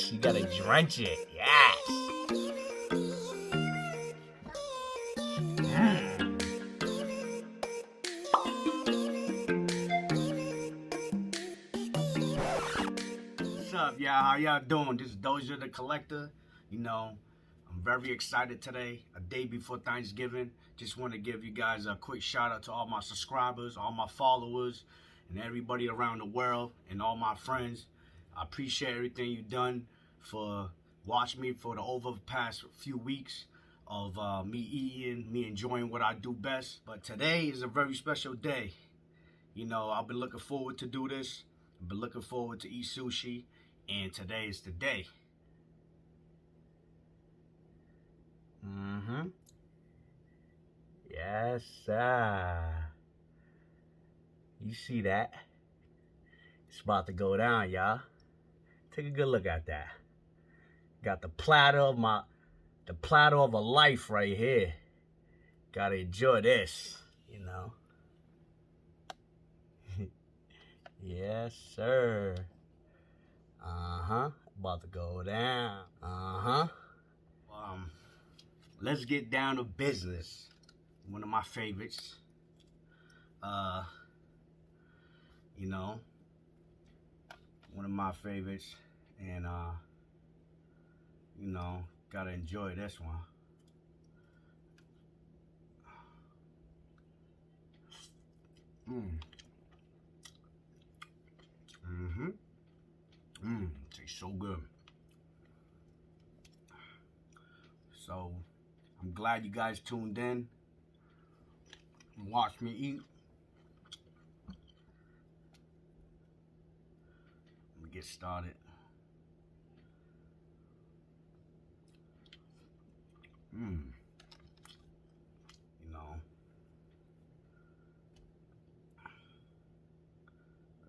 fish, you gotta drench it. Yes. What's up, y'all? How y'all doing? This is Doja the Collector. You know, I'm very excited today, a day before Thanksgiving. Just want to give you guys a quick shout out to all my subscribers, all my followers, and everybody around the world, and all my friends. I appreciate everything you've done for watching me for the over past few weeks of me eating, me enjoying what I do best. But today is a very special day. You know, I've been looking forward to do this. I've been looking forward to eat sushi, and today is the day. Yes, sir. You see that? It's about to go down, y'all. Take a good look at that. Got the platter of a life right here. Gotta enjoy this, you know. Yes, sir. About to go down. Let's get down to business. One of my favorites. You know, one of my favorites, and you know, gotta enjoy this one. Tastes so good. So, I'm glad you guys tuned in and watched me eat. Let me get started. You know,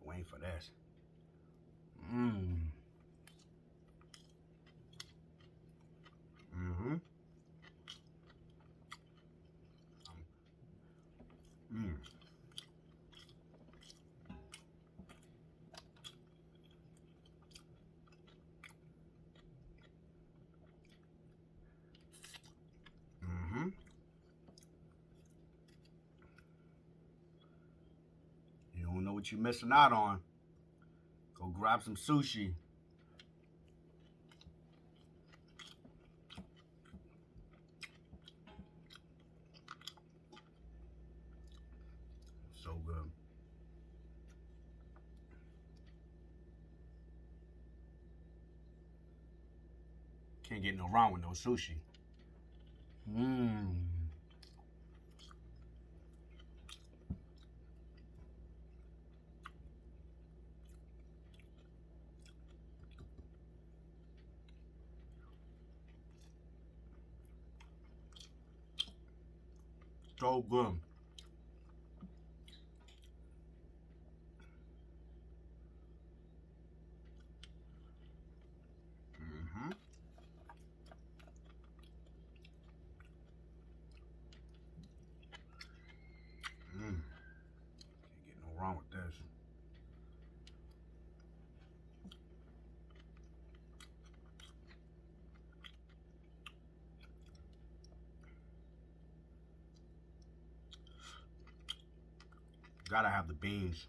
waiting for this. You don't know what you're missing out on. Go grab some sushi. So good. Can't get no wrong with no sushi. So good. Can't get no wrong with this. Gotta have the beans.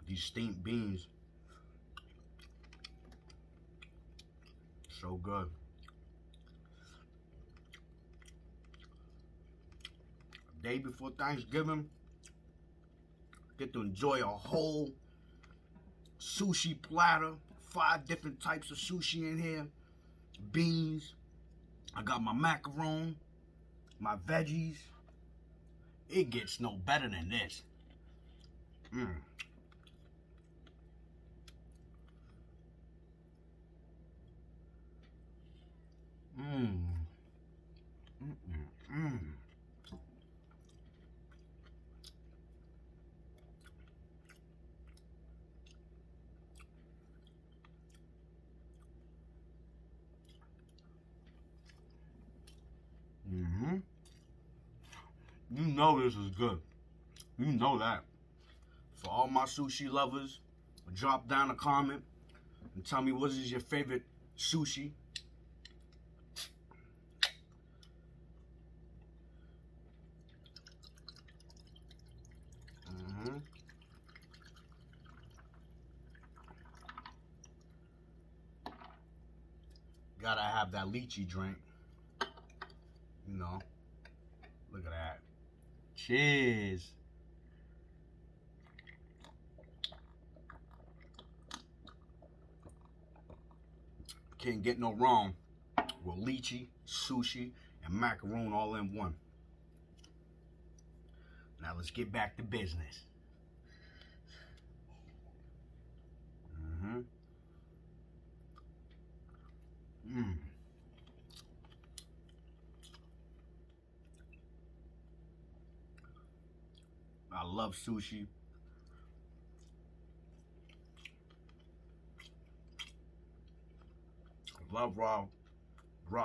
These steamed beans. So good. Day before Thanksgiving, get to enjoy a whole sushi platter. 5 different types of sushi in here. Beans. I got my macaron, my veggies. It gets no better than this. You know this is good. You know that. For all my sushi lovers, drop down a comment and tell me what is your favorite sushi. Gotta have that lychee drink. You know. Look at that. Cheers. Can't get no wrong with lychee, sushi, and macaroon all in one. Now let's get back to business. I love sushi. I love raw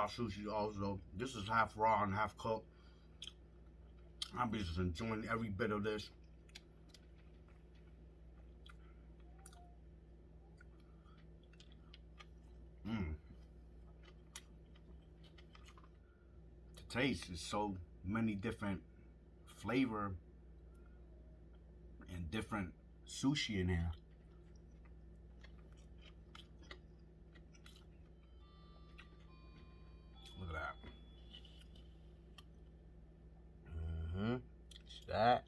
sushi also. This is half raw and half cooked. I'm just enjoying every bit of this. The taste is so many different flavor and different sushi in here. Look at that. It's that.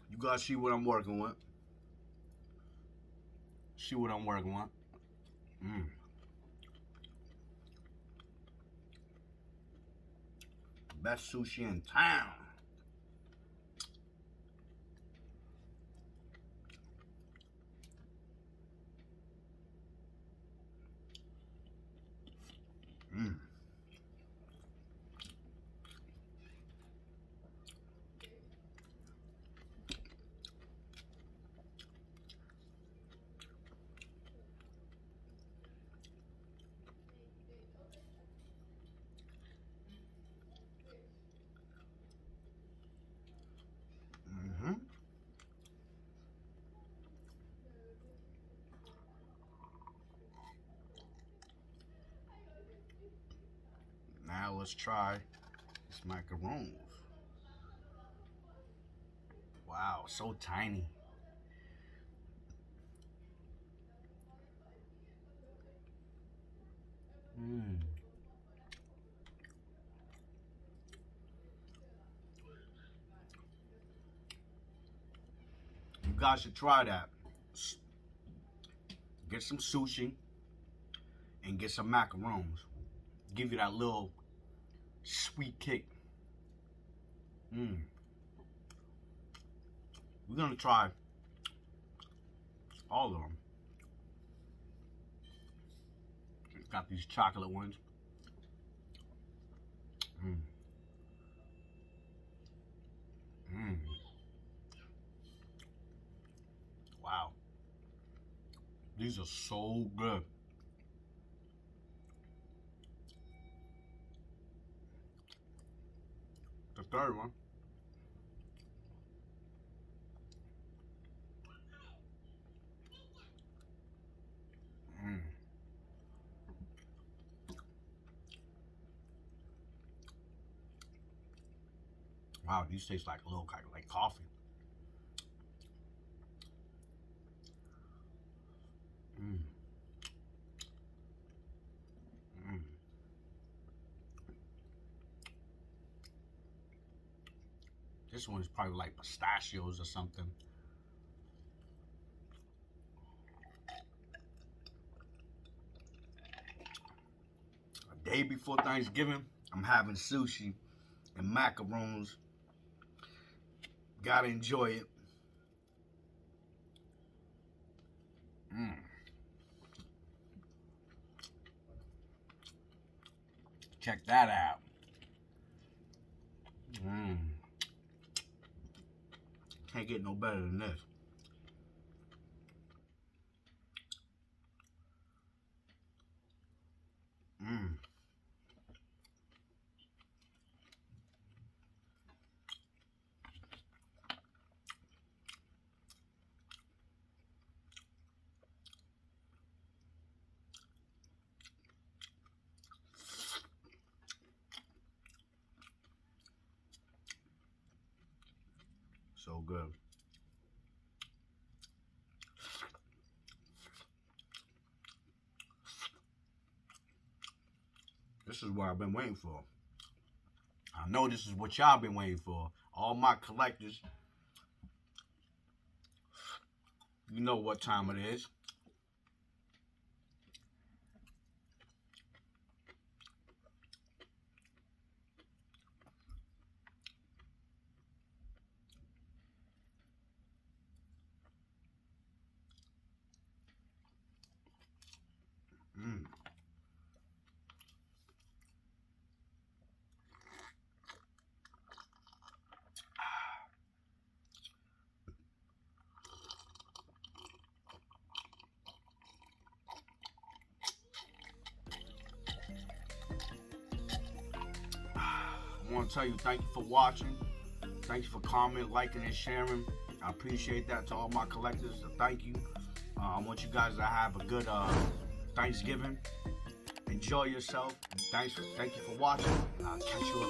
You guys see what I'm working with. See what I'm working with. Best sushi in town. Now let's try this macaroons. Wow, so tiny. You guys should try that. Get some sushi and get some macaroons. Give you that little sweet kick. We're gonna try all of them. Got these chocolate ones. Wow. These are so good. The third one. Wow, these taste like a little kind of like coffee. This one's probably like pistachios or something. A day before Thanksgiving, I'm having sushi and macaroons Gotta enjoy it. Check that out. Can't get no better than this. So good. This is what I've been waiting for. I know this is what y'all been waiting for. All my collectors. You know what time it is. I want to tell you thank you for watching. Thank you for commenting, liking, and sharing. I appreciate that to all my collectors. So thank you. I want you guys to have a good Thanksgiving. Enjoy yourself. Thank you for watching. I'll catch you